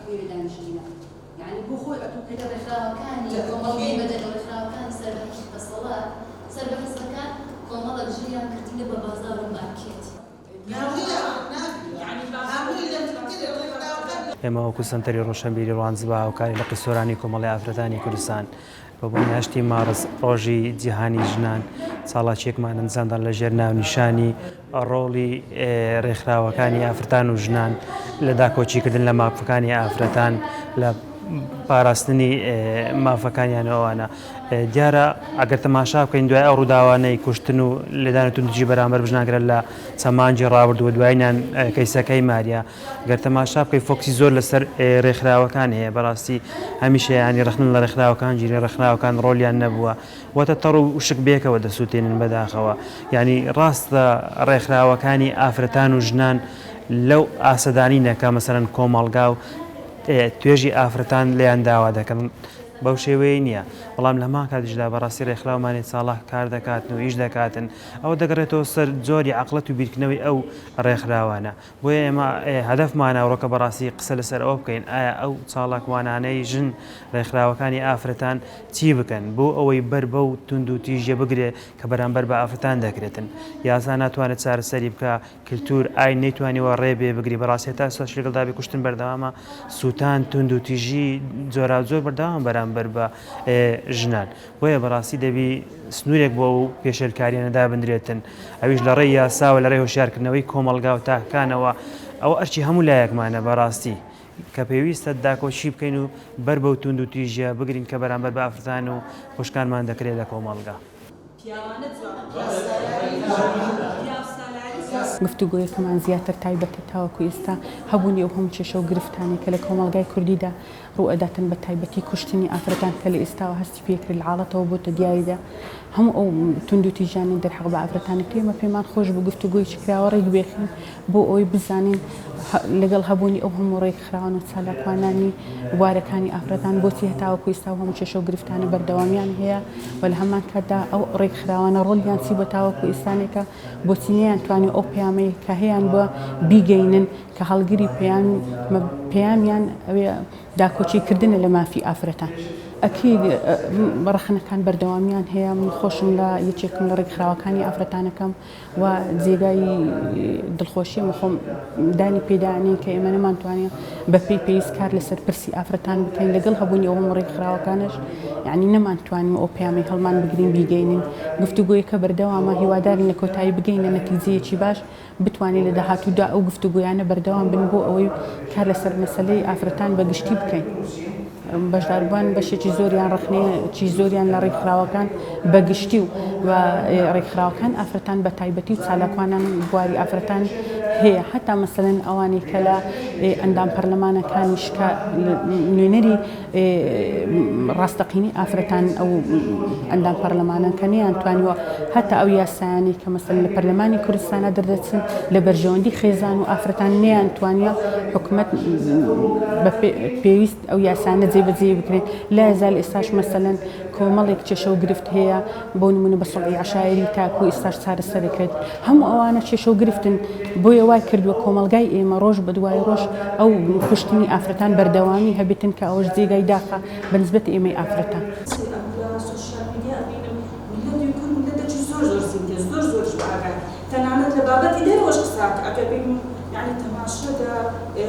كبيرة دانشينا يعني بخوي أتو كده رخاء كان كمالي بدل رخاء كان سربك الصلاة سربك الزكاة كمال الجيا كتير ببازار وماركت ئێمە وەکو سنتەری ڕۆشنبیری ڕوانزبا و کاری لە قیسۆرانی کۆمەڵی ئافرەتانی کوردستان بە بۆ هەشتی مارس ڕۆژی جیهانی ژنان ساڵاچێکمان ئەنجامدان لە ژێر ناونیشانی ڕۆڵی ڕێکخراوەکانی ئافرەتان و ژنان لە داکۆچیکردن لە مافەکانی ئافرەتان لە پاراستنی مافەکانیانەوەوانە دیارە ئەگەر تەماشا بکەین دوای ئەو ڕووداوانەی کوشتن و لێدان و توندجی بەرامبەر بژناگرێت لە چەمانجی ڕابردووە دوایینان کەیسەکەی ماریە گەر تەماشا بکەی فۆکسی زۆر لەسەر ڕێکخراوەکان هەیە بەڕاستی هەمیشە ینی ڕخنن لە ڕێکخراوەکان گیری ڕێکخراوەکان ڕۆلیان نەبووە وەتە تەڕ و شک بێکەوە دەسووتێنن بەداخەوە ینی ڕاستە ڕێکخراوەکانی ئافرەتان و ژنان لەو ئاسەدانینەکە مەسەرەن کۆمەڵگا و توێژی ئافرەتان لێیان داوا دەکەن بەو شێوەیە نییە بەڵام لەما کاتیشدا بەڕاستی ڕێکخراومانی ساڵح کار دەکاتن و ئیش دەکاتن ئەوە دەگەڕێتەوە سەر جۆری عەقڵەت و بیرکردنەوەی ئەو ڕێکخراوانە بۆیە ئێمە هەدەفمانە ئەوڕۆکە بەڕاستی قسە لەسەر ئەوە بکەین ئایا ئەو چاڵاکوانانەی ژن ڕێکخراوەکانی ئافرەتان چی بکەن بۆ ئەوەی بەر بەو تونند و تیژە بگرێ کە بەرامبەر بە ئافرەتان دەکرێتن یاسا ناتوانێت چارەسەری بکە کللتور ئاین نەیتوانیوە ڕێبێ بگری بەڕاستی تا سۆش لەگەڵدا بێ کوشتن بەردەوامە سووتان تونند و تیژی جۆرا زۆر بەردەوام بەرامبەر بە ژنان بۆیە بەڕاستی دەبی سنوورێک بۆ و پێشێلکاریانەدا بندرێتن ئەویش لە ڕێی یاساوە لە ڕێ هۆشیارکردنەوەی کۆمەڵگا و تاکانەوە ئەو ئەرچی هەموو لایەکمانە بەڕاستی کە پێویستە داکۆچی بکەین و بەر بەو تونند و تیژە بگرین کە بەرامبەر بە ئافرەتان و خوشکانمان دەکرێت لە کۆمەڵگا. گفتوگۆیەکەمان زیاتر تایبەتی تاوەکو ئێستا هەبوونی ئەو هەموو کێشە و گرفتانی کە لە کۆمەڵگای کوردیدا ڕوئەداتن بە تایبەتی کوشتنی ئافرەتان کە لە ئێستاوە هەستی پێکرد لە حاڵەتەوە بۆتە دیاریدا هەموو ئەو تونند و تیژانەی دەرحەق بە ئافرەتانێک ئێمە پێمان خۆش بە گفتوگۆی چکراوە ڕێک بێخین بۆ ئەوەی بزانین لەگەڵ هەبوونی ئەو هەموو ڕێکخراوان و چالاکوانانی وارەکانی ئافرەتان بۆچی هەتاوەکو ئێستا و هەموو کێشە و گرفتانە بەردەوامیان هەیە و لە هەمان کاتدا ئەو ڕێکخراوانە ڕۆڵیان چی بە تاوەکو ئێستانێکە بۆچی نەیانتوانی ئەو پەیامەی کە هەیەیان بە بیگەینن کە هەڵگری پەیامیان ئەوێ داکۆچیکردنە لە مافی ئافرەتان ئەکید ڕخنەکان بەردەوامیان هەیە من خۆشم لە یەکێکم لە ڕێکخراوەکانی ئافرەتانەکەم و جێگای دڵخۆشی مەخۆم دانی پێدانین کە ئێمە نەمانتوانین بە پێی پێویست کار لەسەر پرسی ئافرەتان بکەین لەگەڵ هەبوونی ئەوم ڕێکخراوەکانش یعنی نەمانتوانین ئەو پەیامی هەڵمان بگرین بیگەینن گفتوگۆیەکە بەردەوامە هیوادارین لە کۆتایی بگەینە نەتیجەیەکی باش بتوانین لە داهاتوودا ئەو گفتوگۆیانە بەردەوام بن بۆ ئەوەی کار لەسەر مەسەلەی ئافرەتان بەگشتی بکەین. بەشداربووان بەشێکی زۆریان ڕخنەیەکی زۆریان لە ڕێکخراوەکان بەگشتی و ڕێکخراوەکان ئافرەتان بە تایبەتی و چالاکوانان بواری ئافرەتان هەیە هەتا مەسەلەن ئەوانەی کە لە ئەندام پەرلەمانەکانیش کە نوێنەری ڕاستەقینی ئافرەتان ئەو ئەندام پەرلەمانە کە نەیانتوانیوە هەتا ئەو یاسایانی کە مەسەلەن لە پەرلەمانی کوردستانە دەردەچن لە بەرژەوەندی خێزان و ئافرەتان نەیانتوانیوە حکوومەت بە پێویست ئەو یاسانە جێبەجێ بکرێت لا یزال ئێستاش مەسەلەن کۆمەڵێک کێشە و گرفت هەیە بۆ نمونە بە سوڵحی عەشایری تاکو ئێستاش چارەسەرەکرێت هەموو ئەوانە کێشە و گرفتن بۆیە وای کردووە کۆمەلگای ئێمە ڕۆژ بە دوای ڕۆژ ئەو کوشتنی ئافرەتان بەردەوامی هەبێتن کە ئەوەش جێگای داخە بەنسبەت ئێمەی ئافرەتان. تەنانەت لە بابەتی لێرەوەش قسە ئەگەر بگم یعنی تەماشادا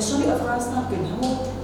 شەڕی ئەفغانستان بکەین هەموو